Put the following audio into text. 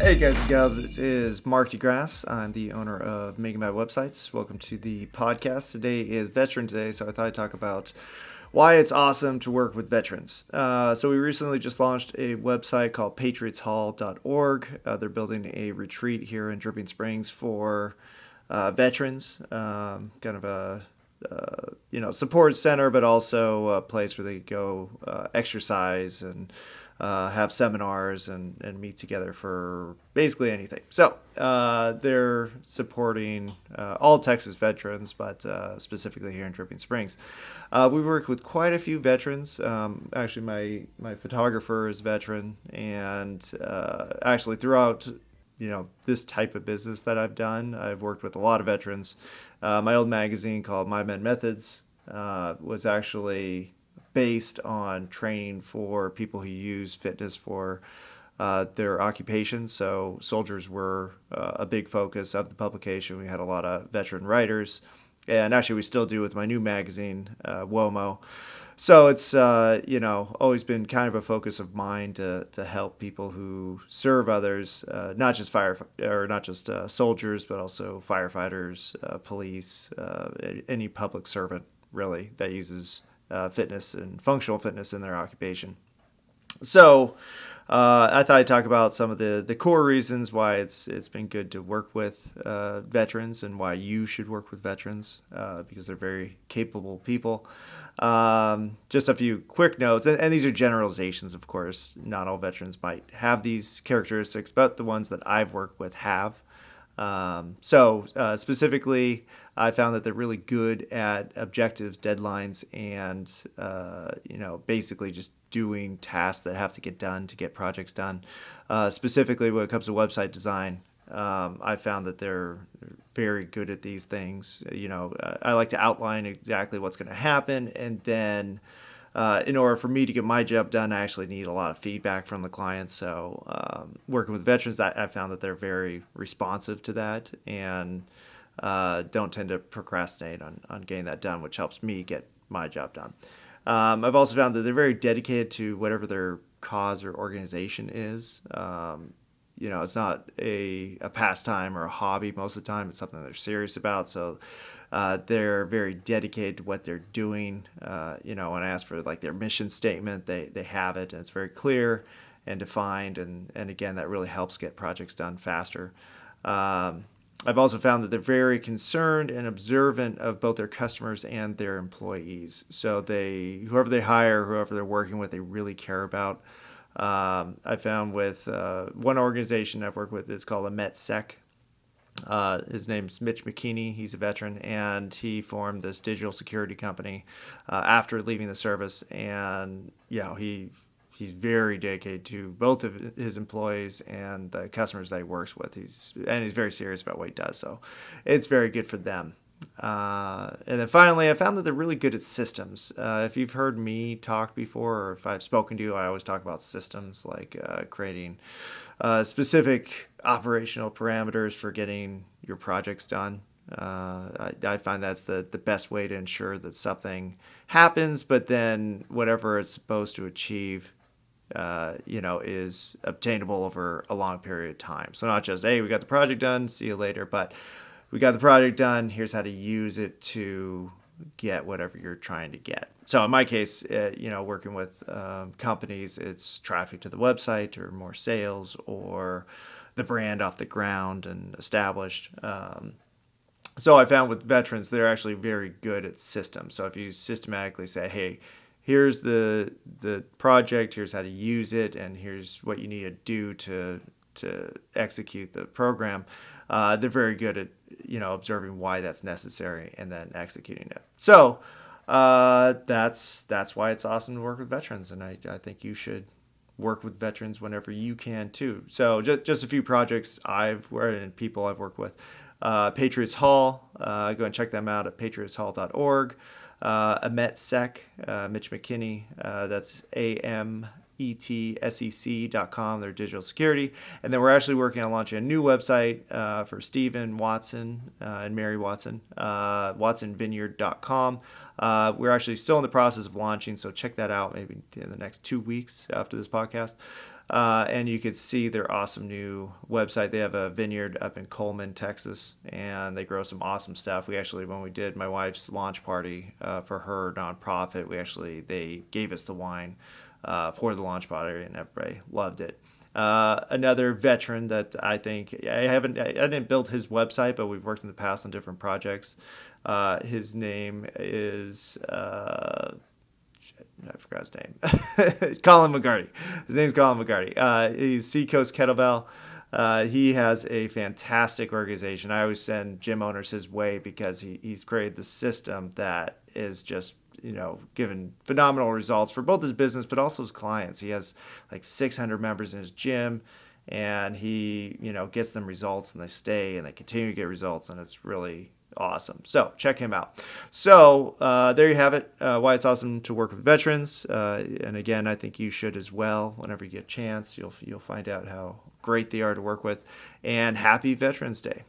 Hey guys and gals, this is Mark Grasse. I'm the owner of Making Bad Websites. Welcome to the podcast. Today is Veterans Day, so I thought I'd talk about why it's awesome to work with veterans. So we recently just launched a website called patriotshall.org. They're building a retreat here in Dripping Springs for veterans, kind of a support center, but also a place where they go exercise and have seminars and meet together for basically anything. So they're supporting all Texas veterans, but specifically here in Dripping Springs. We work with quite a few veterans. Actually, my photographer is a veteran, and actually throughout this type of business that I've done, I've worked with a lot of veterans. My old magazine called My Men Methods was actually based on training for people who use fitness for their occupation. So soldiers were a big focus of the publication. We had a lot of veteran writers, and actually we still do with my new magazine, WOMO. So it's always been kind of a focus of mine to help people who serve others, not just soldiers, but also firefighters, police, any public servant really that uses fitness and functional fitness in their occupation. So I thought I'd talk about some of the core reasons why it's been good to work with veterans and why you should work with veterans because they're very capable people. Just a few quick notes, and these are generalizations, of course. Not all veterans might have these characteristics, but the ones that I've worked with have. Specifically, I found that they're really good at objectives, deadlines, and basically just doing tasks that have to get done to get projects done. Specifically, when it comes to website design, I found that they're very good at these things. I like to outline exactly what's going to happen, and then in order for me to get my job done, I actually need a lot of feedback from the clients. So working with veterans, I found that they're very responsive to that and don't tend to procrastinate on getting that done, which helps me get my job done. I've also found that they're very dedicated to whatever their cause or organization is. It's not a pastime or a hobby most of the time. It's something they're serious about. So they're very dedicated to what they're doing. When I ask for like their mission statement, they have it, and it's very clear and defined. And again, that really helps get projects done faster. I've also found that they're very concerned and observant of both their customers and their employees. So whoever they hire, whoever they're working with, they really care about. I found with one organization I've worked with, it's called a METSEC. His name's Mitch McKinney. He's a veteran, and he formed this digital security company after leaving the service. And he's very dedicated to both of his employees and the customers that he works with. He's very serious about what he does. So it's very good for them. And then finally, I found that they're really good at systems. If you've heard me talk before, or if I've spoken to you, I always talk about systems like creating specific operational parameters for getting your projects done. I find that's the best way to ensure that something happens, but then whatever it's supposed to achieve is obtainable over a long period of time. So not just, hey, we got the project done, see you later, but we got the project done, here's how to use it to get whatever you're trying to get. So in my case, working with companies, it's traffic to the website or more sales or the brand off the ground and established. So I found with veterans, they're actually very good at systems. So if you systematically say, hey, here's the project, here's how to use it, and here's what you need to do to execute the program, they're very good at observing why that's necessary and then executing it. So that's why it's awesome to work with veterans, and I think you should work with veterans whenever you can too. So just a few projects and people I've worked with. Patriots Hall, go and check them out at patriotshall.org. AMETSEC, Mitch McKinney, that's AMETSEC. etsec.com, their digital security. And then we're actually working on launching a new website for Stephen Watson and Mary Watson, watsonvineyard.com. We're actually still in the process of launching, so check that out maybe in the next 2 weeks after this podcast. And you could see their awesome new website. They have a vineyard up in Coleman, Texas, and they grow some awesome stuff. We actually, when we did my wife's launch party for her nonprofit, they gave us the wine for the launch party, and everybody loved it. Another veteran that I think I didn't build his website, but we've worked in the past on different projects. His name is I forgot his name. Colin McGarty. His name's Colin McGarty. He's Seacoast Kettlebell. He has a fantastic organization. I always send gym owners his way because he's created the system that is just, given phenomenal results for both his business but also his clients. He has like 600 members in his gym, and he, gets them results, and they stay and they continue to get results, and it's really awesome. So check him out. So there you have it. Why it's awesome to work with veterans. And again, I think you should as well. Whenever you get a chance, you'll find out how great they are to work with. And happy Veterans Day.